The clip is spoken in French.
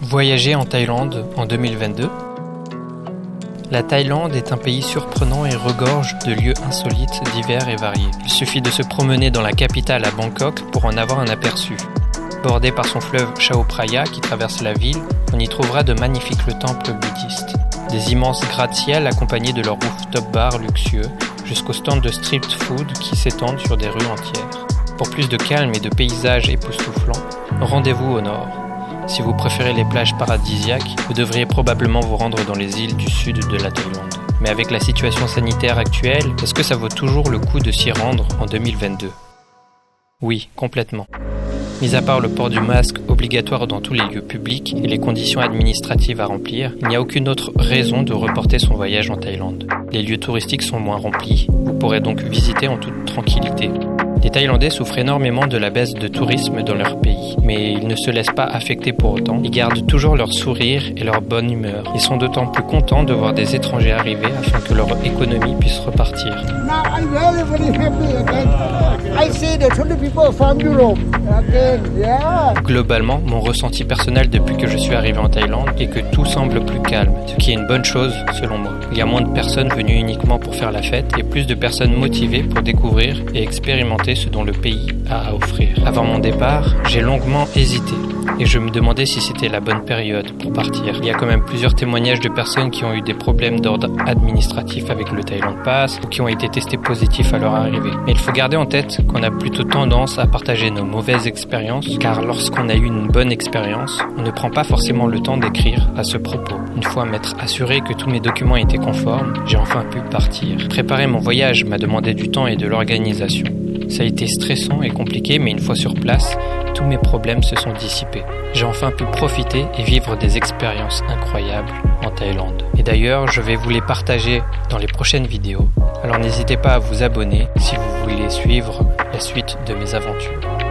Voyager en Thaïlande en 2022. La Thaïlande est un pays surprenant et regorge de lieux insolites, divers et variés. Il suffit de se promener dans la capitale à Bangkok pour en avoir un aperçu. Bordé par son fleuve Chao Phraya qui traverse la ville, on y trouvera de magnifiques temples bouddhistes. Des immenses gratte-ciels accompagnés de leurs rooftop bars luxueux, jusqu'aux stands de street food qui s'étendent sur des rues entières. Pour plus de calme et de paysages époustouflants, rendez-vous au nord. Si vous préférez les plages paradisiaques, vous devriez probablement vous rendre dans les îles du sud de la Thaïlande. Mais avec la situation sanitaire actuelle, est-ce que ça vaut toujours le coup de s'y rendre en 2022 ? Oui, complètement. Mis à part le port du masque obligatoire dans tous les lieux publics et les conditions administratives à remplir, il n'y a aucune autre raison de reporter son voyage en Thaïlande. Les lieux touristiques sont moins remplis, vous pourrez donc visiter en toute tranquillité. Les Thaïlandais souffrent énormément de la baisse de tourisme dans leur pays, mais ils ne se laissent pas affecter pour autant. Ils gardent toujours leur sourire et leur bonne humeur. Ils sont d'autant plus contents de voir des étrangers arriver afin que leur économie puisse repartir. Now I'm very happy again. I see the 20 people from Europe again. Yeah. Globalement, mon ressenti personnel depuis que je suis arrivé en Thaïlande est que tout semble plus calme, ce qui est une bonne chose selon moi. Il y a moins de personnes venues uniquement pour faire la fête et plus de personnes motivées pour découvrir et expérimenter ce dont le pays a à offrir. Avant mon départ, j'ai longuement hésité et je me demandais si c'était la bonne période pour partir. Il y a quand même plusieurs témoignages de personnes qui ont eu des problèmes d'ordre administratif avec le Thailand Pass ou qui ont été testés positifs à leur arrivée. Mais il faut garder en tête qu'on a plutôt tendance à partager nos mauvaises expériences, car lorsqu'on a eu une bonne expérience, on ne prend pas forcément le temps d'écrire à ce propos. Une fois m'être assuré que tous mes documents étaient conformes, j'ai enfin pu partir. Préparer mon voyage m'a demandé du temps et de l'organisation. Ça a été stressant et compliqué, mais une fois sur place, tous mes problèmes se sont dissipés. J'ai enfin pu profiter et vivre des expériences incroyables en Thaïlande. Et d'ailleurs, je vais vous les partager dans les prochaines vidéos. Alors n'hésitez pas à vous abonner si vous voulez suivre la suite de mes aventures.